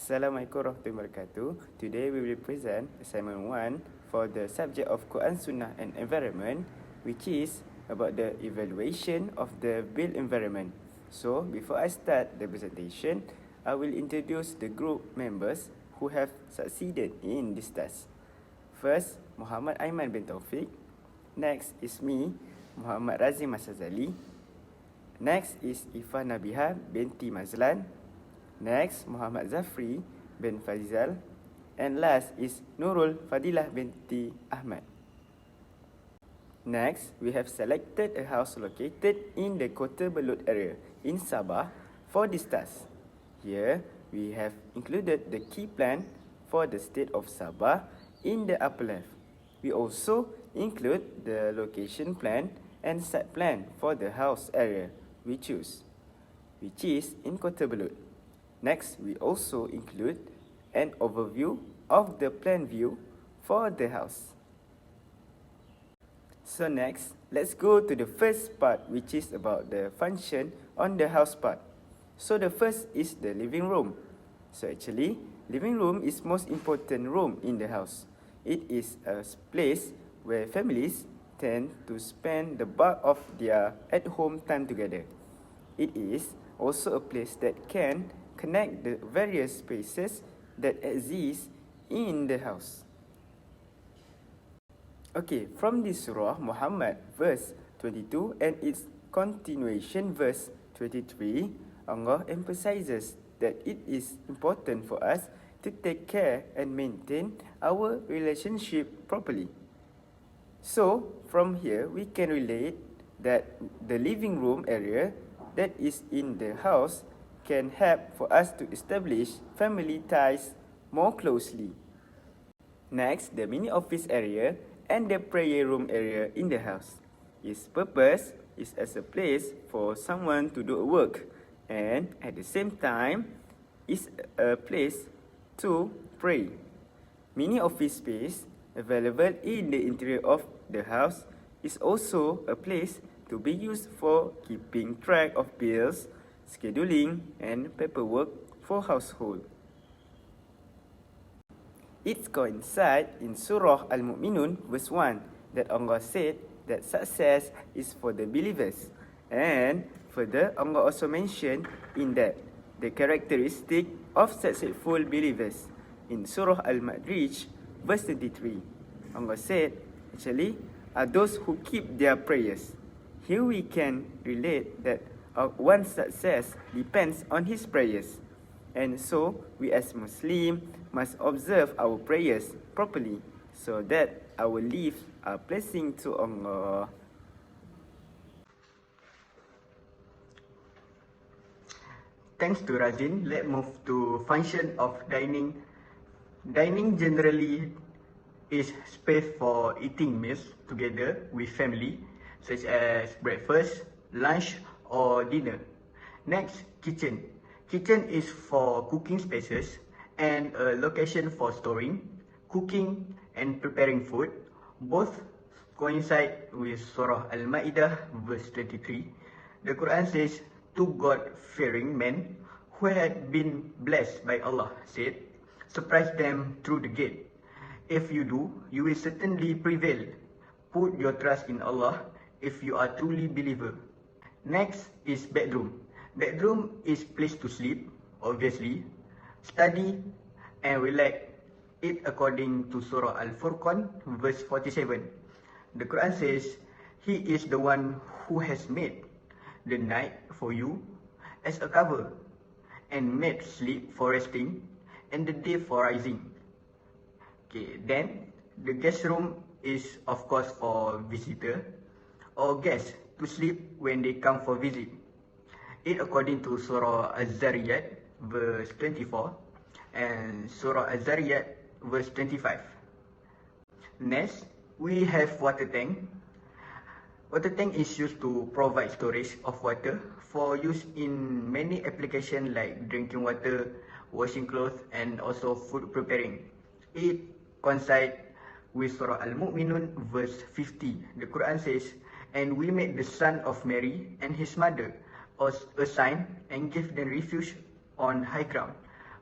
Assalamualaikum warahmatullahi wabarakatuh. Today we will present assignment 1 for the subject of Quran, Sunnah and Environment, which is about the evaluation of the built environment. So, before I start the presentation, I will introduce the group members who have succeeded in this task. First, Muhammad Aiman bin Taufik. Next is me, Muhammad Razim Masazali. Next is Ifah Nabiha binti Mazlan. Next, Muhammad Zafri bin Faizal. And last is Nurul Fadilah binti Ahmad. Next, we have selected a house located in the Kota Belud area in Sabah for this task. Here, we have included the key plan for the state of Sabah in the upper left. We also include the location plan and site plan for the house area we choose, which is in Kota Belud. Next, we also include an overview of the plan view for the house. So next, let's go to the first part, which is about the function on the house part. So the first is the living room. So actually, living room is most important room in the house. It is a place where families tend to spend the bulk of their at-home time together. It is also a place that can connect the various spaces that exist in the house. Okay, from this surah Muhammad verse 22 and its continuation verse 23, Allah emphasizes that it is important for us to take care and maintain our relationship properly. So, from here we can relate that the living room area that is in the house can help for us to establish family ties more closely. Next, the mini office area and the prayer room area in the house. Its purpose is as a place for someone to do a work, and at the same time is a place to pray. Mini office space available in the interior of the house is also a place to be used for keeping track of bills, scheduling and paperwork for household. It coincides in Surah Al-Mu'minun verse 1 that Allah said that success is for the believers. And further, Allah also mentioned in that the characteristic of successful believers in Surah Al-Ma'rij verse 23. Allah said, actually, are those who keep their prayers. Here we can relate that one's success depends on his prayers. And so, we as Muslims must observe our prayers properly so that our lives are pleasing to Allah. Thanks to Razin, let's move to function of dining. Dining generally is space for eating meals together with family, such as breakfast, lunch, or dinner. Next, kitchen. Kitchen is for cooking spaces and a location for storing, cooking, and preparing food. Both coincide with Surah Al-Ma'idah verse 23. The Quran says, two God-fearing men who had been blessed by Allah said, surprise them through the gate. If you do, you will certainly prevail. Put your trust in Allah if you are truly believer. Next is bedroom. Bedroom is place to sleep, obviously, study and relax. It according to Surah Al-Furqan verse 47. The Quran says, He is the one who has made the night for you as a cover and made sleep for resting and the day for rising. Okay, then the guest room is of course for visitor or guests to sleep when they come for visit. It according to Surah Az-Zariyat verse 24 and Surah Az-Zariyat verse 25. Next, we have water tank. Water tank is used to provide storage of water for use in many applications like drinking water, washing clothes and also food preparing. It coincides with Surah Al-Mu'minun verse 50. The Quran says, and we made the son of Mary and his mother a sign and gave them refuge on high ground,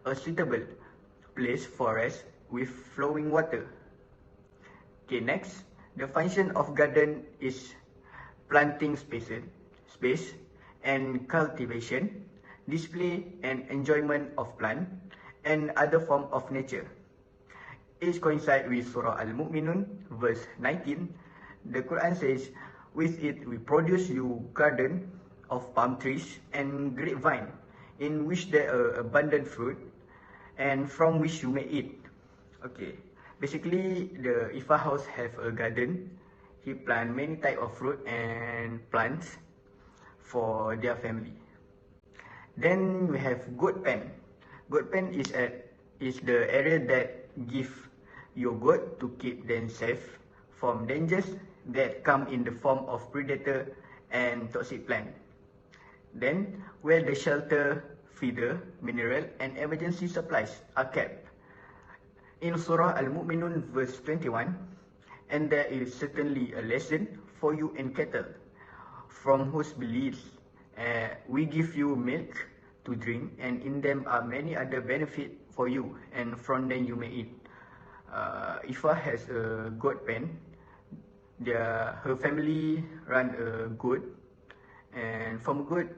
a suitable place for rest with flowing water. Okay, next, the function of garden is planting space and cultivation, display and enjoyment of plant and other form of nature. It coincides with Surah Al-Mu'minun, verse 19. The Quran says, with it we produce you garden of palm trees and grapevine, in which there are abundant fruit, and from which you may eat. Okay, basically the Ifa house have a garden. He plant many type of fruit and plants for their family. Then we have goat pen. Goat pen is the area that give your goat to keep them safe from dangers that come in the form of predator and toxic plant. Then where the shelter, feeder, mineral and emergency supplies are kept. In Surah Al-Mu'minun verse 21, and there is certainly a lesson for you in cattle, from whose beliefs we give you milk to drink, and in them are many other benefits for you, and from them you may eat. Ifa has a goat pen. Her family run a goat, and from goat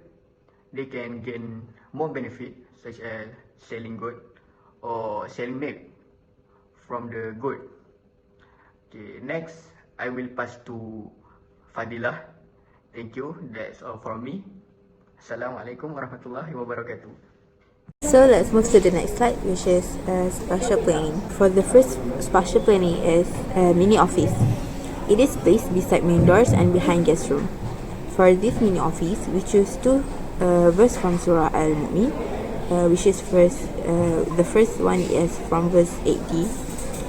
they can gain more benefit, such as selling goat or selling milk from the goat. Okay, next I will pass to Fadilah. Thank you. That's all from me. Assalamualaikum warahmatullahi wabarakatuh. So let's move to the next slide, which is spatial planning. For the first spatial planning is mini office. It is placed beside main doors and behind guest room. For this mini office, we choose two verse from Surah Al-Mu'min, which is the first one is from verse 80.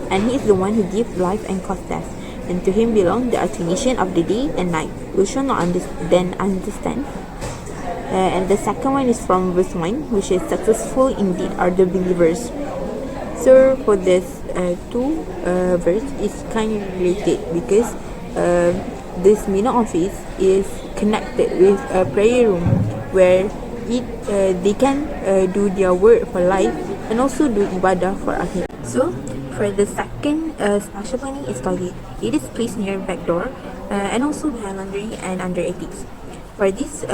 And he is the one who gives life and causes death, and to him belong the alternation of the day and night. We shall not then understand. And the second one is from verse 1, which is successful indeed are the believers. So for this two verse is kind of related, because this mini office is connected with a prayer room where they can do their work for life and also do ibadah for akhir. So for the second spatial planning is toilet. It is placed near back door and also behind laundry and under attics. For this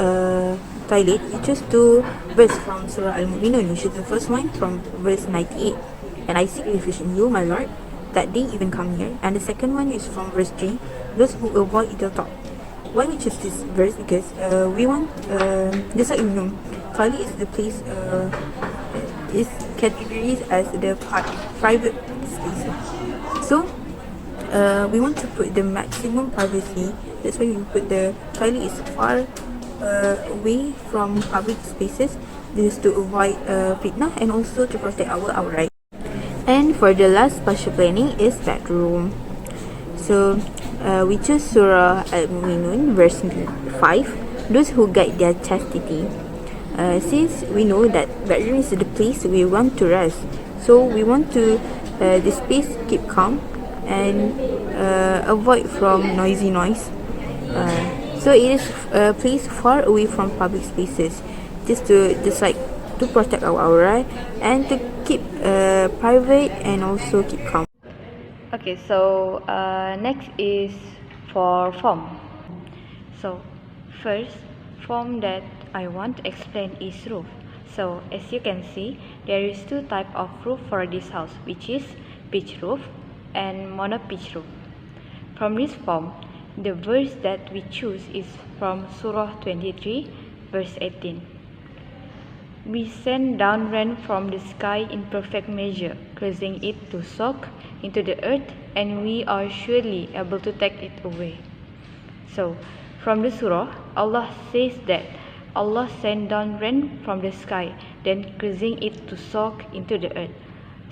toilet, we choose two verse from Surah Al-Mu'minun, which is the first one from verse 98. And I seek refuge in you, my Lord, that they even come near. And the second one is from verse 3, those who avoid the top. Why we choose this verse? Because we want, just like you know, toilet is the place, is categorized as the private space. So we want to put the maximum privacy. That's why we put the toilet is far away from public spaces. This is to avoid fitnah and also to protect our right. And for the last spatial planning is bedroom. So we choose Surah Al-Mu'minun verse 5, those who guide their chastity. Since we know that bedroom is the place we want to rest, so we want to the space keep calm and avoid from noisy noise. So it is placed far away from public spaces, just like to protect our aura and to keep private and also keep calm. Okay, so next is for form. So first form that I want to explain is roof. So as you can see, there is two type of roof for this house, which is pitch roof and mono pitch roof. From this form, the verse that we choose is from Surah 23 verse 18. We send down rain from the sky in perfect measure, causing it to soak into the earth, and we are surely able to take it away. So from the surah, Allah says that Allah sent down rain from the sky, then causing it to soak into the earth.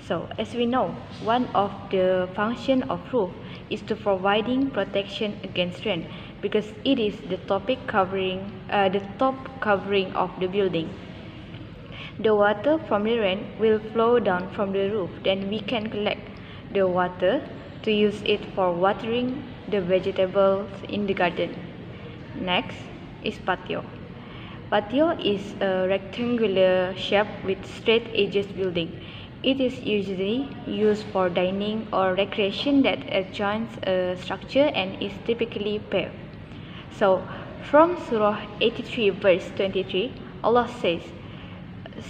So as we know, one of the function of roof is to providing protection against rain, because it is the top covering of the building. The water from the rain will flow down from the roof, then we can collect the water to use it for watering the vegetables in the garden. Next is patio. Patio is a rectangular shape with straight edges building. It is usually used for dining or recreation that adjoins a structure and is typically paved. So, from Surah 83 verse 23, Allah says,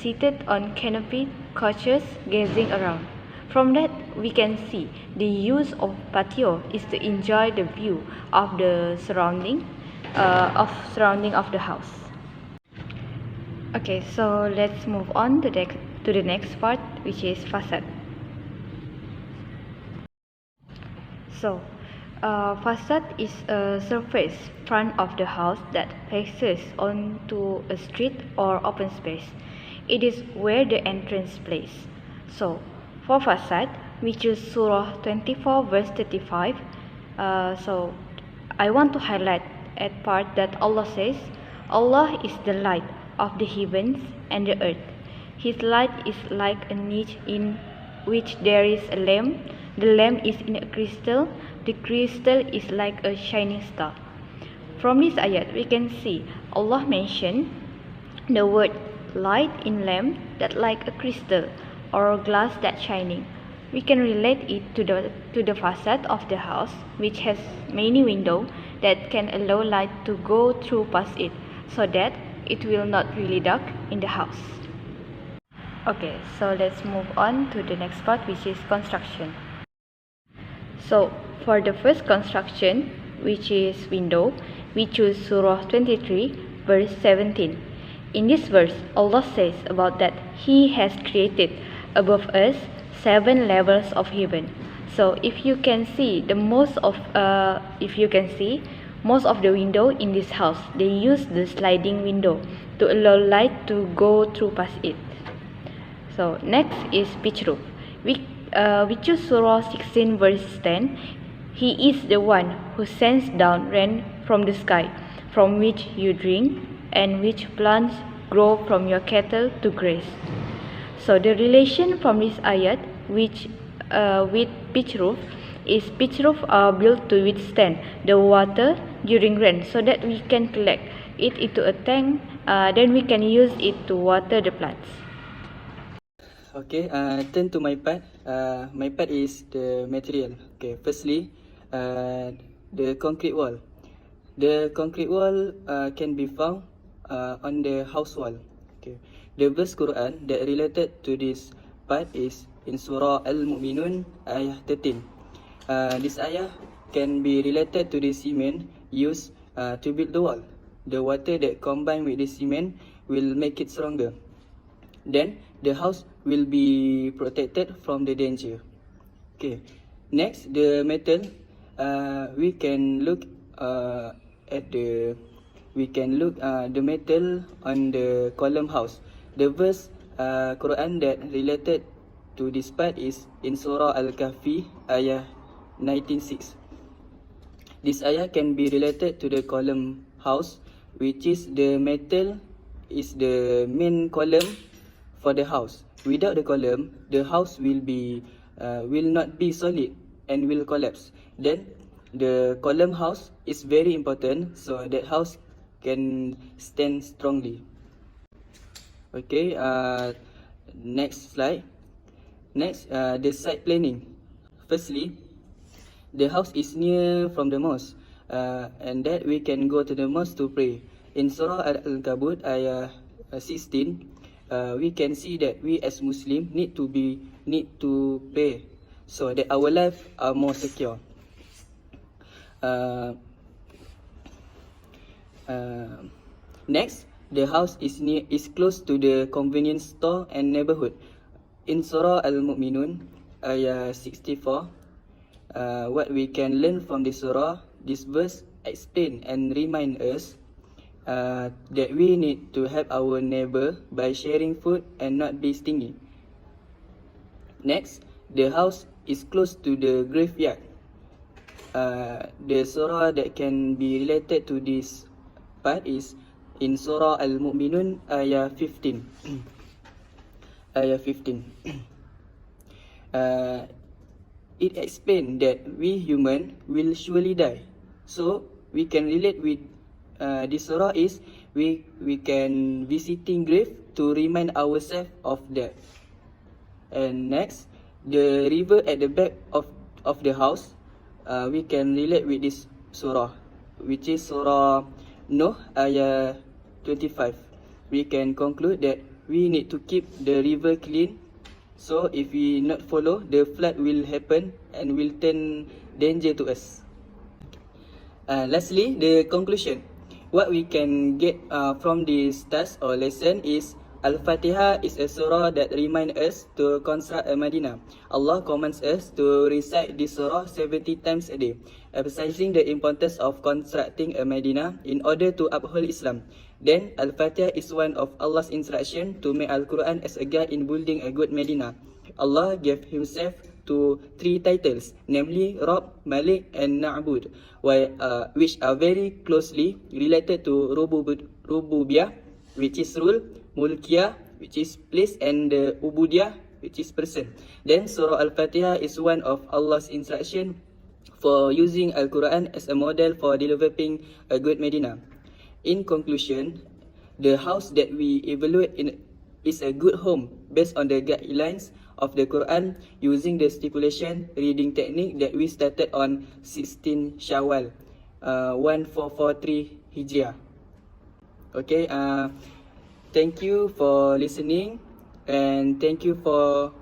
seated on canopied couches gazing around. From that, we can see the use of patio is to enjoy the view of the surrounding of the house. Okay, so let's move on to the next part, which is facade. So, facade is a surface front of the house that faces onto a street or open space. It is where the entrance place. So, for facade, we choose Surah 24 verse 35. So, I want to highlight a part that Allah says, Allah is the light of the heavens and the earth. His light is like a niche in which there is a lamp. The lamp is in a crystal. The crystal is like a shining star. From this ayat, we can see Allah mentioned the word light in lamp that like a crystal or glass that shining. We can relate it to the facade of the house, which has many windows that can allow light to go through past it, so that it will not really dark in the house. Okay, so let's move on to the next part, which is construction. So, for the first construction, which is window, we choose Surah 23, verse 17. In this verse, Allah says about that He has created above us 7 levels of heaven. So, if you can see most of the window in this house, they use the sliding window to allow light to go through past it. So next is pitch roof. We choose Surah 16 verse 10. He is the one who sends down rain from the sky, from which you drink, and which plants grow from your cattle to graze. So the relation from this ayat with pitch roof is pitch roof are built to withstand the water during rain, so that we can collect it into a tank. Then we can use it to water the plants. Okay, turn to my part. My part is the material. Okay, firstly, the concrete wall. The concrete wall can be found on the house wall. Okay, the verse Quran that related to this part is in Surah Al-Mu'minun ayah 13. This ayah can be related to the cement used to build the wall. The water that combined with the cement will make it stronger. Then the house will be protected from the danger. Okay. Next, the metal. We can look the metal on the column house. The verse Quran that related to this part is in Surah Al-Kahfi ayah 19:6. This ayah can be related to the column house, which is the metal is the main column for the house. Without the column, the house will not be solid and will collapse. Then the column house is very important, so that house can stand strongly. Okay, next slide. Next, the site planning. Firstly, the house is near from the mosque, and that we can go to the mosque to pray. In Surah Al-Ankabut ayah 16, we can see that we as Muslim need to pray so that our life are more secure. Next, the house is close to the convenience store and neighborhood. In Surah Al-Mu'minun ayah 64, what we can learn from this surah, this verse explain and remind us that we need to help our neighbor by sharing food and not be stingy. Next, the house is close to the graveyard. The surah that can be related to this part is in Surah Al-Mu'minun ayah 15. Ayah 15. It explains that we human will surely die. So we can relate with this surah is we can visiting grave to remind ourselves of that. And next, the river at the back of the house, we can relate with this surah, which is Surah Nuh ayat 25. We can conclude that we need to keep the river clean. So if we not follow, the flood will happen and will turn danger to us. Lastly, the conclusion. What we can get from this task or lesson is Al-Fatihah is a surah that reminds us to construct a Medina. Allah commands us to recite this surah 70 times a day, emphasizing the importance of constructing a Medina in order to uphold Islam. Then, Al-Fatihah is one of Allah's instructions to make Al-Quran as a guide in building a good Medina. Allah gave Himself to 3 titles, namely Rabb, Malik and Na'bud, which are very closely related to Rububiyah, which is rule, Mulkiyah, which is place, and Ubudiyah, which is person. Then Surah Al-Fatihah is one of Allah's instruction for using Al-Quran as a model for developing a good Medina. In conclusion, the house that we evaluate is a good home based on the guidelines of the Quran using the stipulation reading technique that we started on 16 Shawwal 1443 Hijriah. Okay, thank you for listening and thank you for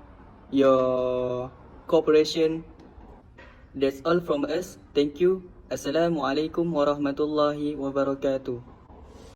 your cooperation. That's all from us. Thank you. Assalamualaikum warahmatullahi wabarakatuh.